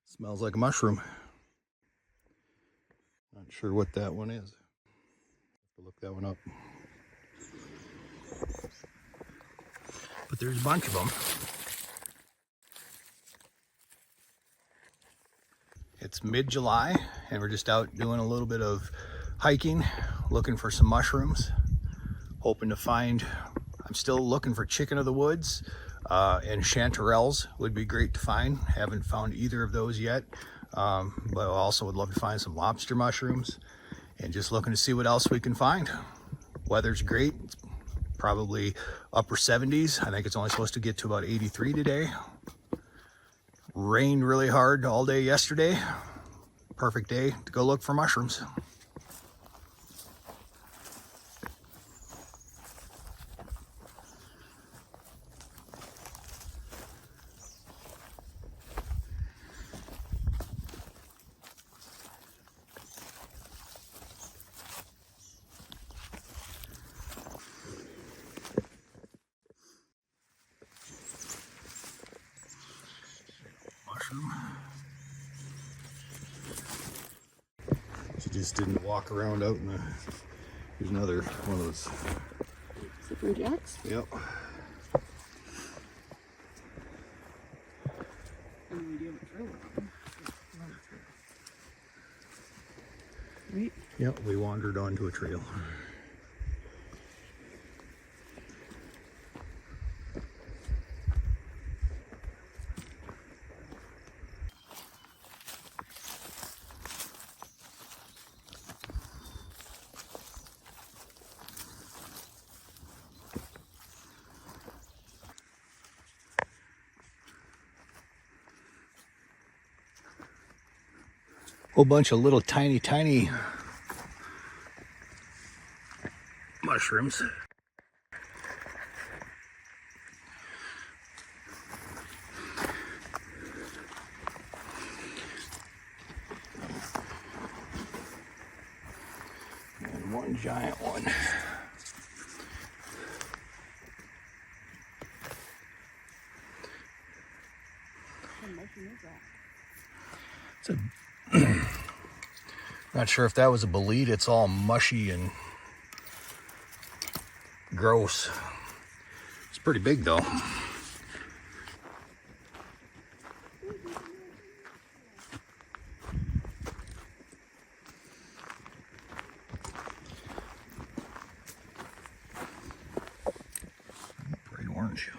Smells like a mushroom. Not sure what that one is. Have to look that one up. But there's a bunch of them. It's mid-July and we're just out doing a little bit of hiking, looking for some mushrooms, hoping to find, I'm still looking for chicken of the woods and chanterelles would be great to find. Haven't found either of those yet, but I also would love to find some lobster mushrooms and just looking to see what else we can find. Weather's great, it's probably upper 70s. I think it's only supposed to get to about 83 today. Rained really hard all day yesterday. Perfect day to go look for mushrooms. She just didn't walk around out in the. Here's another one of those. Slippery jacks? Yep. Right? Yep, we wandered onto a trail. Whole bunch of little tiny mushrooms. And one giant one. It's a not sure if that was a bolete. It's all mushy and gross. It's pretty big though. Bright orange.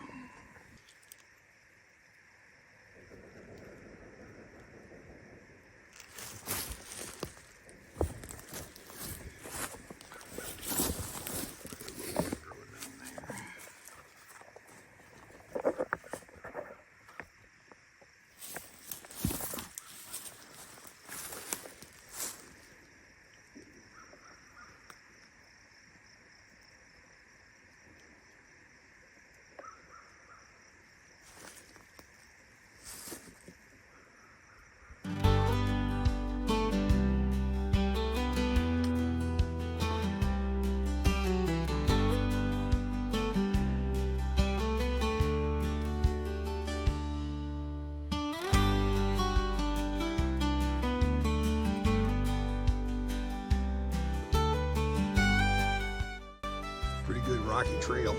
Pretty good rocky trail.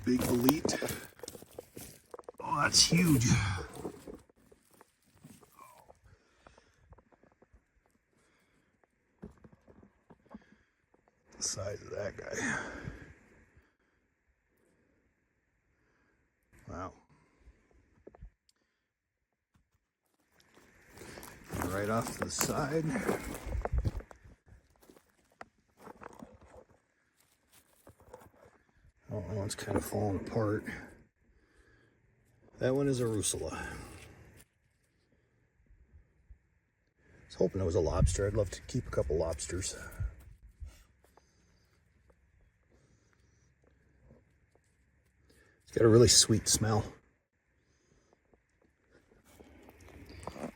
big bolete. Oh, that's huge. The size of that guy. Wow. And right off to the side. Oh, that one's kind of falling apart. That one is a Rusula. I was hoping it was a lobster. I'd love to keep a couple lobsters. It's got a really sweet smell.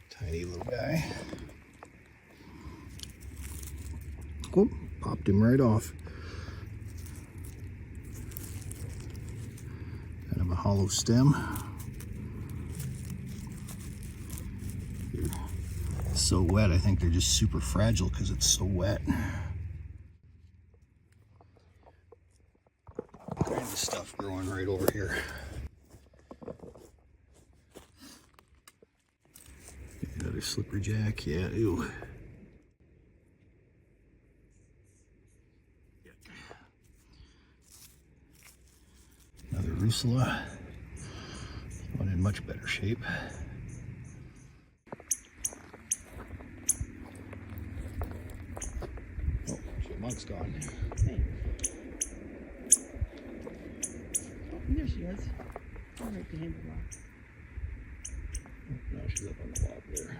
Tiny little guy. Whoop, popped him right off. Kind of a hollow stem. It's so wet, I think they're just super fragile because it's so wet. All kinds of stuff growing right over here. Another slippery jack, yeah, ew. Another Rusula. One in much better shape. Oh, chipmunk's gone. Hey. Oh, there she is. All right behind the rock. No, she's up on the log there.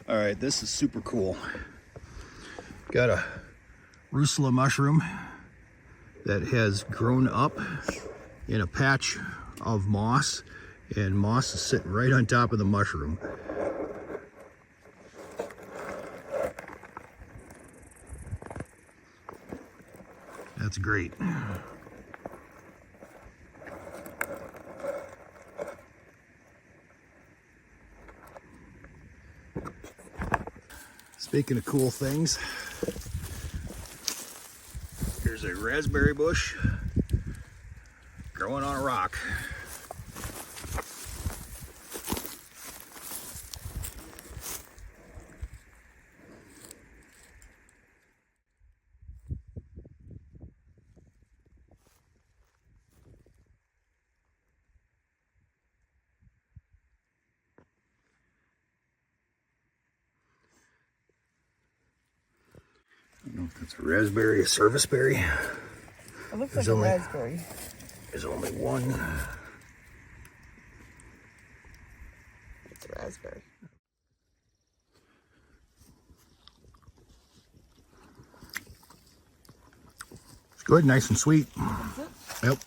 All right, this is super cool. Got a Rusula mushroom that has grown up in a patch of moss, and moss is sitting right on top of the mushroom. That's great. Speaking of cool things, here's a raspberry bush growing on a rock. I don't know if that's a raspberry, a serviceberry. It looks like a raspberry. There's only one. It's a raspberry. It's good, nice and sweet. Is it? Yep.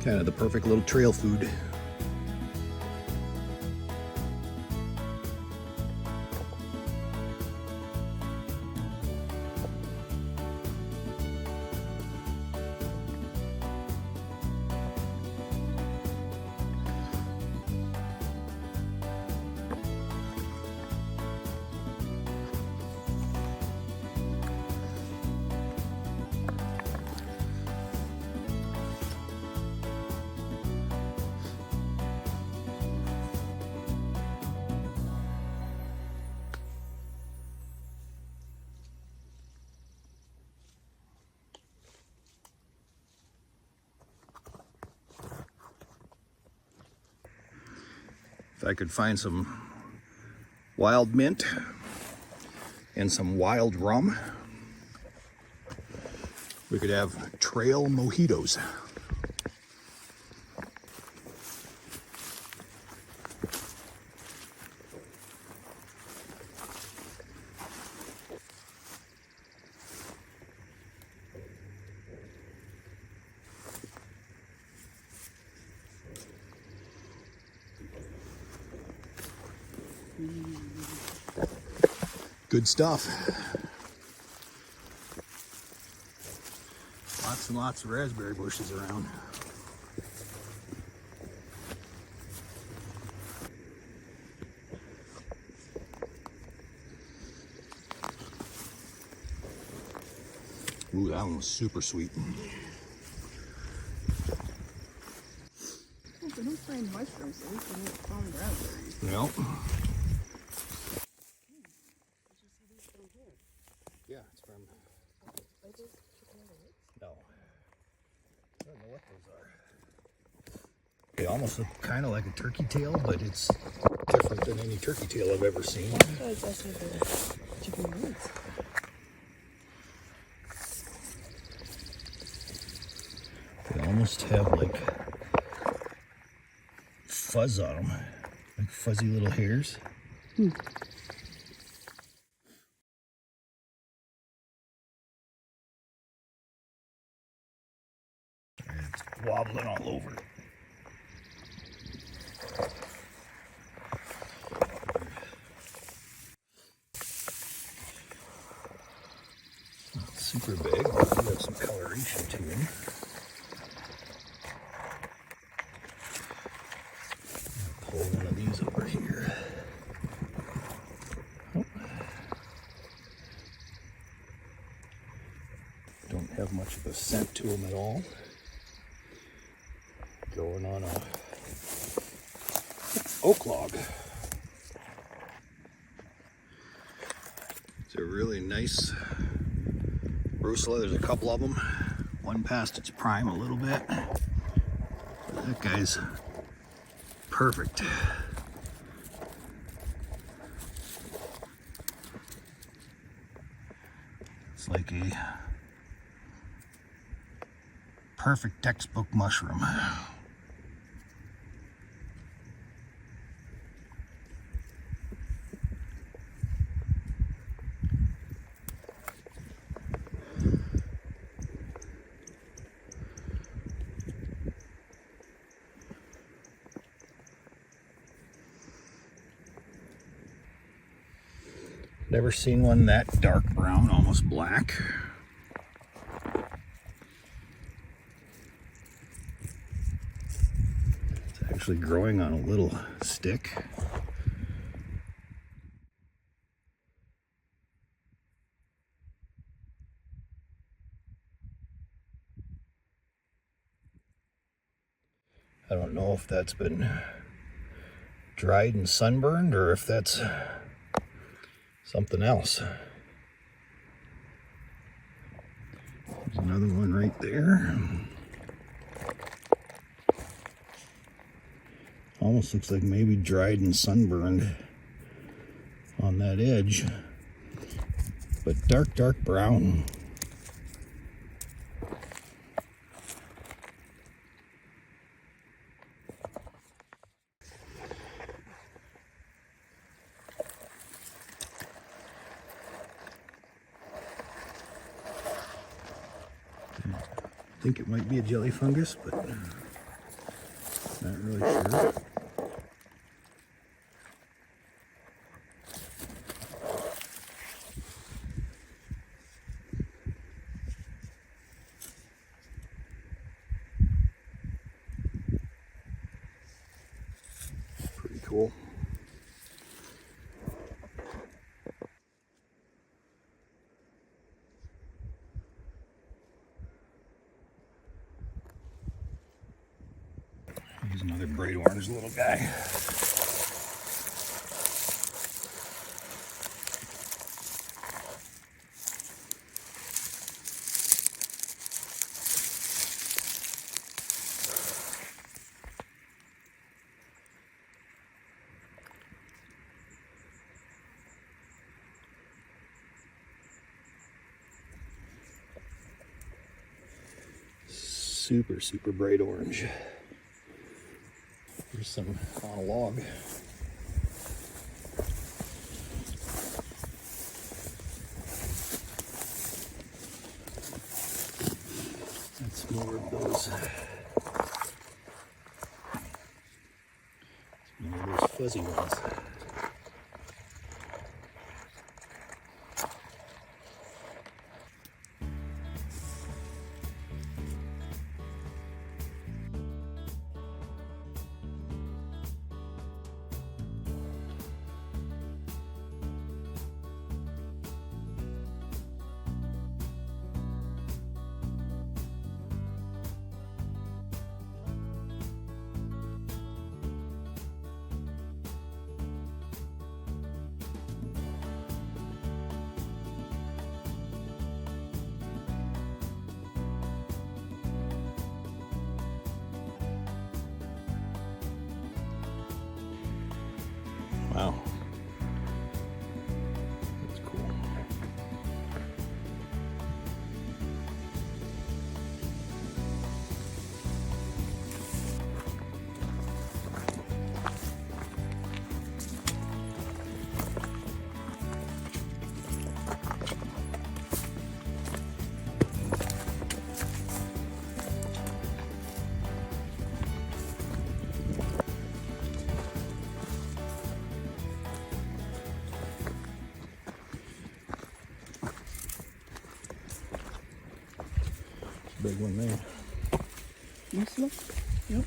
Kind of the perfect little trail food. If I could find some wild mint and some wild rum, we could have trail mojitos. Good stuff. Lots and lots of raspberry bushes around. Ooh, that one was super sweet. Well, if they don't find mushrooms, at least they don't find raspberries. Yep. Yeah, it's from. No. I don't know what those are. They almost look kind of like a turkey tail, but it's different than any turkey tail I've ever seen. It's actually the chicken wings. They almost have like fuzz on them, like fuzzy little hairs. It's wobbling all over. Not super big, but we have some coloration to him. Pull one of these over here. Oh. Don't have much of a scent to them at all. Going on a oak log. It's a really nice Rusula. There's a couple of them. One past its prime a little bit. That guy's perfect. It's like a perfect textbook mushroom. Never seen one that dark brown, almost black. It's actually growing on a little stick. I don't know if that's been dried and sunburned or if that's something else. There's another one right there. Almost looks like maybe dried and sunburned on that edge, but dark brown. I think it might be a jelly fungus, but not really sure. Pretty cool. Here's another bright orange little guy. super, super bright orange. There's some on a log. That's more of those. More of those fuzzy ones. Wow. That's cool. Big one there. This look? Yep.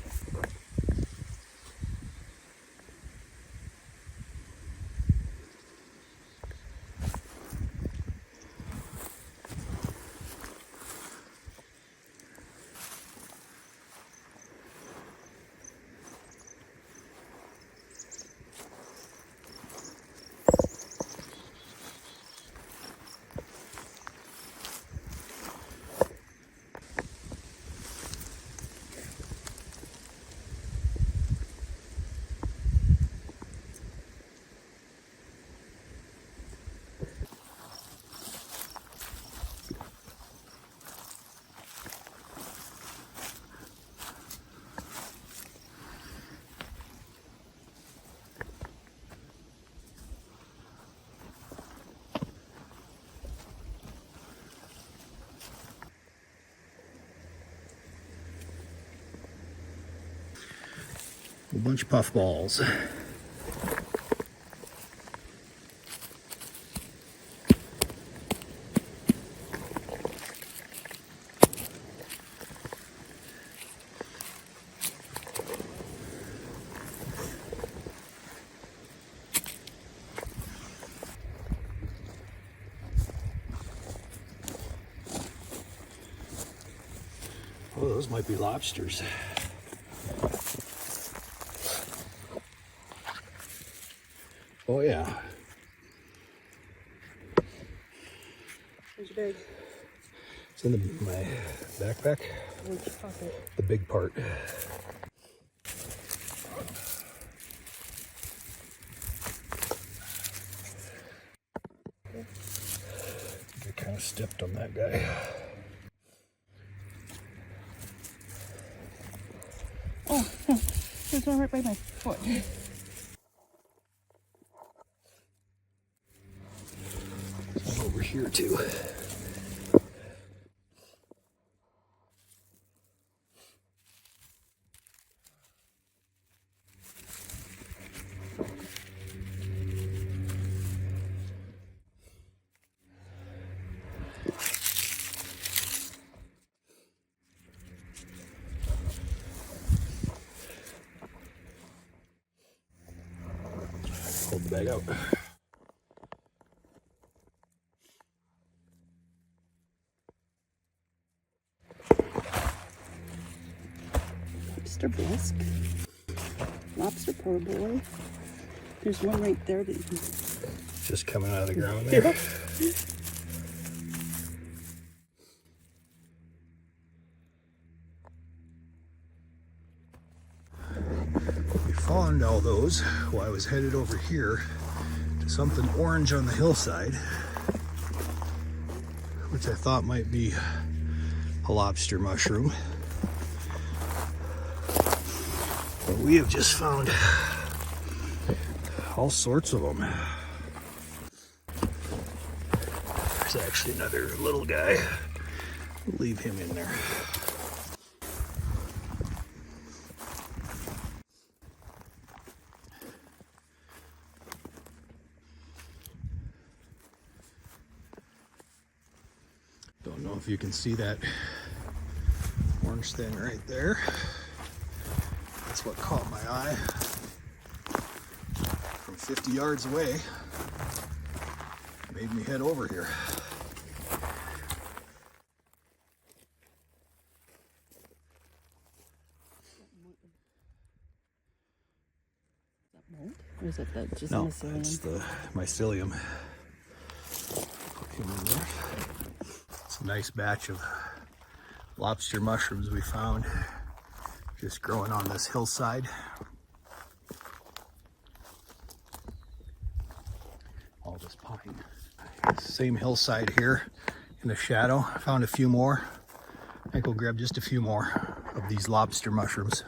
A bunch of puffballs. Oh, those might be lobsters. Oh yeah. Where's your bag? It's in my backpack. Which pocket? The big part. I kind of stepped on that guy. Oh, there's one right by my foot. Over here too. Hold the bag out. Lobster bisque. Lobster po' boy. There's one right there that you can... Just coming out of the ground there. Yep. We found all those while I was headed over here to something orange on the hillside, which I thought might be a lobster mushroom. We have just found all sorts of them. There's actually another little guy. We'll leave him in there. Don't know if you can see that orange thing right there. That's what caught my eye. From 50 yards away, made me head over here. Or is it just No, mycelium? it's the mycelium. Put him in there. It's a nice batch of lobster mushrooms we found just growing on this hillside. All this pine. Same hillside here in the shadow. I found a few more. I think we'll grab just a few more of these lobster mushrooms.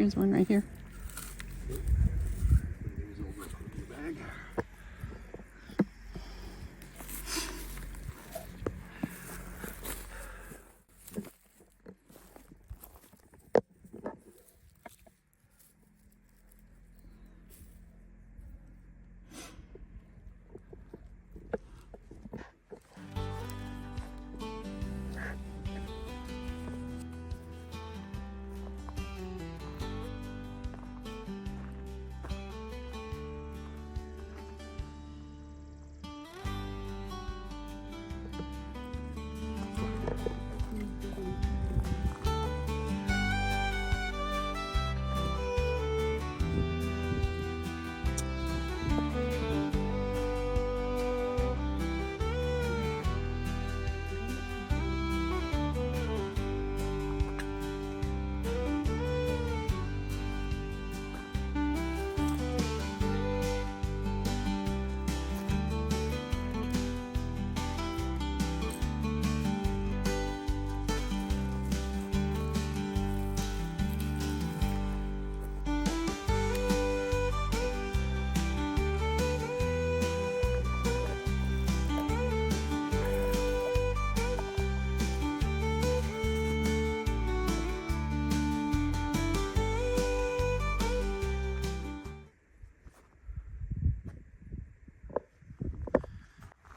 Here's one right here.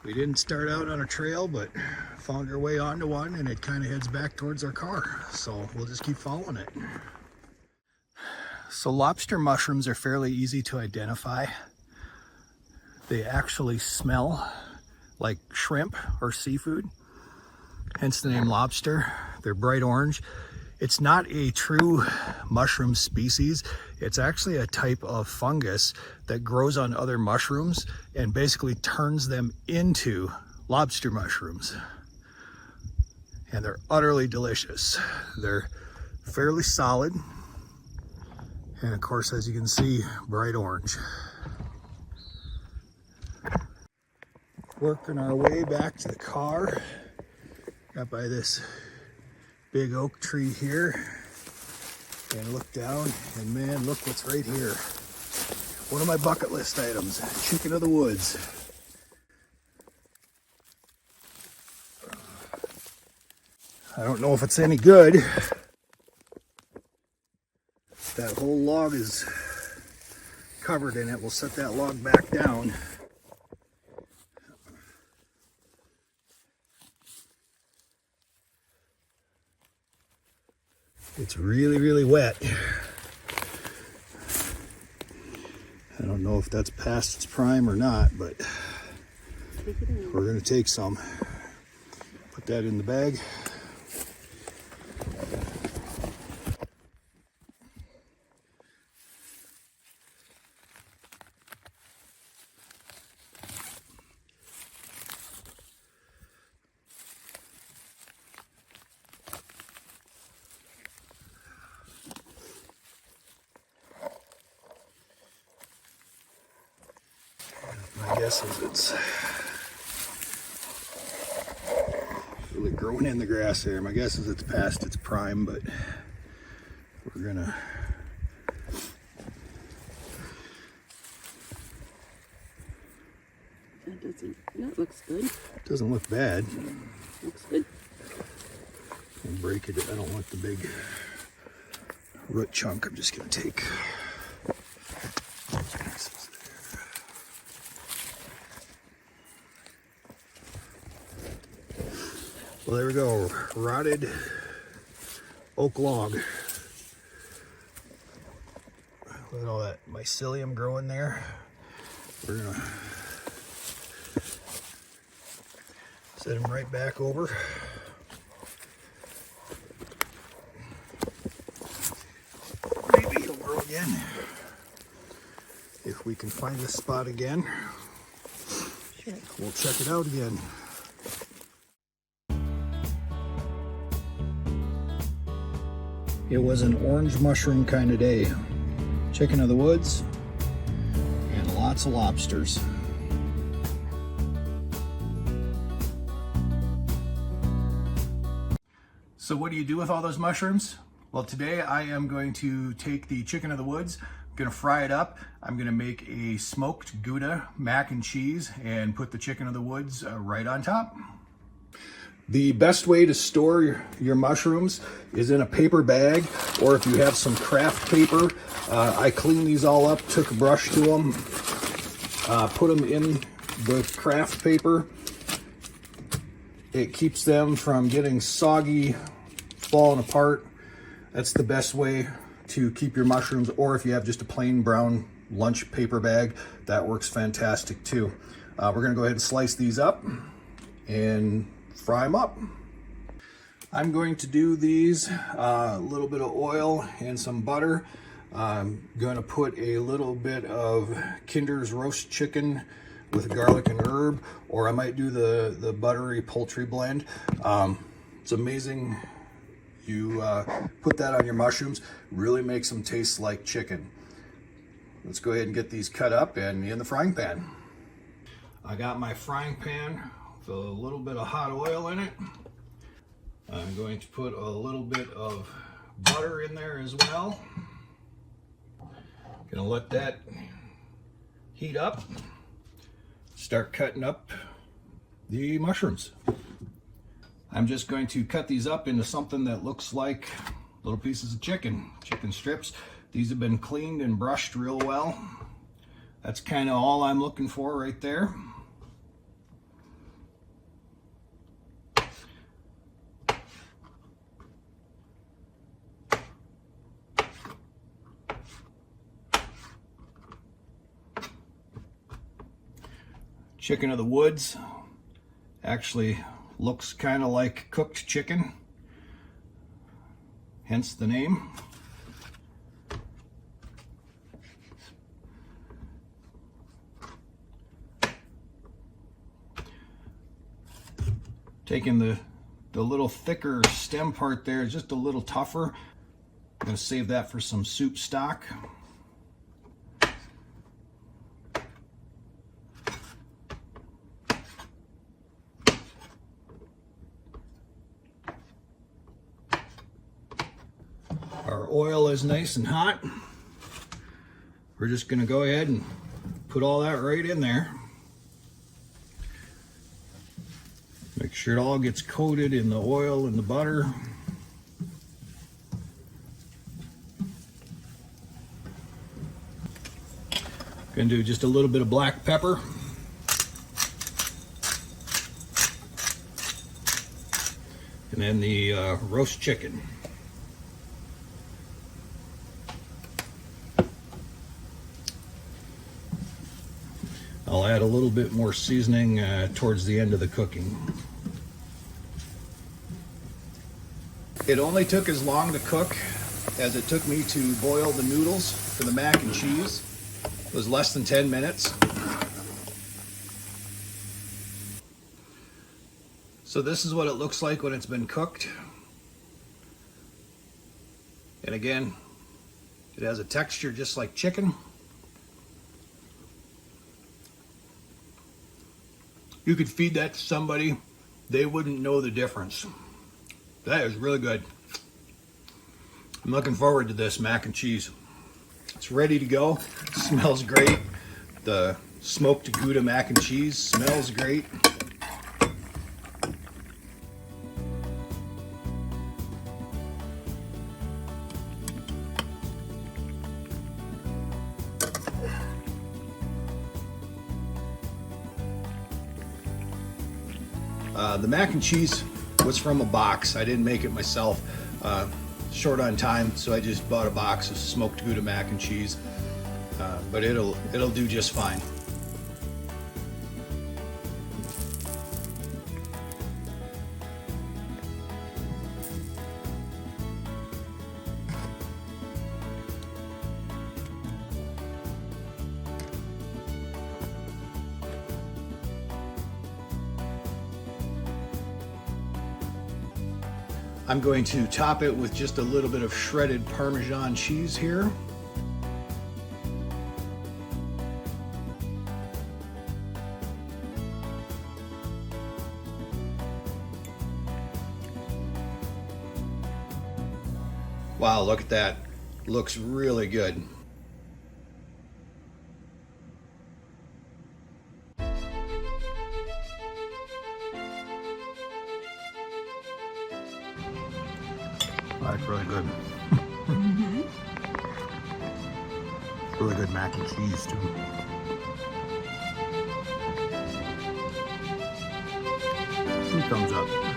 We didn't start out on a trail, but found our way onto one, and it kind of heads back towards our car. So we'll just keep following it. So lobster mushrooms are fairly easy to identify. They actually smell like shrimp or seafood, hence the name lobster. They're bright orange. It's not a true mushroom species. It's actually a type of fungus that grows on other mushrooms and basically turns them into lobster mushrooms. And they're utterly delicious. They're fairly solid. And of course, as you can see, bright orange. Working our way back to the car. Got by this big oak tree here and look down, and man, look what's right here. One of my bucket list items, chicken of the woods. I don't know if it's any good. That whole log is covered in it. We'll set that log back down. It's really, really wet. I don't know if that's past its prime or not, but we're going to take some. Put that in the bag. My guess is it's really growing in the grass there. My guess is it's past its prime, but we're gonna that looks good. It doesn't look bad. Looks good. I'll break it. I don't want the big root chunk. I'm just gonna take well, there we go. Rotted oak log. Look at all that mycelium growing there. We're gonna set him right back over. Maybe he'll grow again. If we can find this spot again, we'll check it out again. It was an orange mushroom kind of day. Chicken of the woods and lots of lobsters. So what do you do with all those mushrooms? Well, today I am going to take the chicken of the woods, I'm gonna fry it up. I'm gonna make a smoked Gouda mac and cheese and put the chicken of the woods right on top. The best way to store your mushrooms is in a paper bag, or if you have some craft paper. I cleaned these all up, took a brush to them, put them in the craft paper. It keeps them from getting soggy, falling apart. That's the best way to keep your mushrooms, or if you have just a plain brown lunch paper bag, that works fantastic too. We're gonna go ahead and slice these up and fry them up. I'm going to do these a little bit of oil and some butter. I'm going to put a little bit of Kinder's roast chicken with garlic and herb, or I might do the buttery poultry blend. It's amazing. You put that on your mushrooms, really makes them taste like chicken. Let's go ahead and get these cut up and in the frying pan. I got my frying pan with a little bit of hot oil in it. I'm going to put a little bit of butter in there as well. Gonna let that heat up. Start cutting up the mushrooms. I'm just going to cut these up into something that looks like little pieces of chicken strips. These have been cleaned and brushed real well. That's kind of all I'm looking for right there. Chicken of the woods actually looks kind of like cooked chicken, hence the name. Taking the little thicker stem part there is just a little tougher. I'm going to save that for some soup stock. Our oil is nice and hot. We're just going to go ahead and put all that right in there. Make sure it all gets coated in the oil and the butter. Gonna do just a little bit of black pepper. And then the roast chicken. I'll add a little bit more seasoning towards the end of the cooking. It only took as long to cook as it took me to boil the noodles for the mac and cheese. It was less than 10 minutes. So this is what it looks like when it's been cooked. And again, it has a texture just like chicken. You could feed that to somebody, they wouldn't know the difference. That is really good. I'm looking forward to this mac and cheese. It's ready to go. It smells great. The smoked Gouda mac and cheese smells great. The mac and cheese was from a box. I didn't make it myself. Short on time, so I just bought a box of smoked Gouda mac and cheese. But it'll do just fine. I'm going to top it with just a little bit of shredded Parmesan cheese here. Wow, look at that. Looks really good. That's really good. Really good mac and cheese too. 2 thumbs up.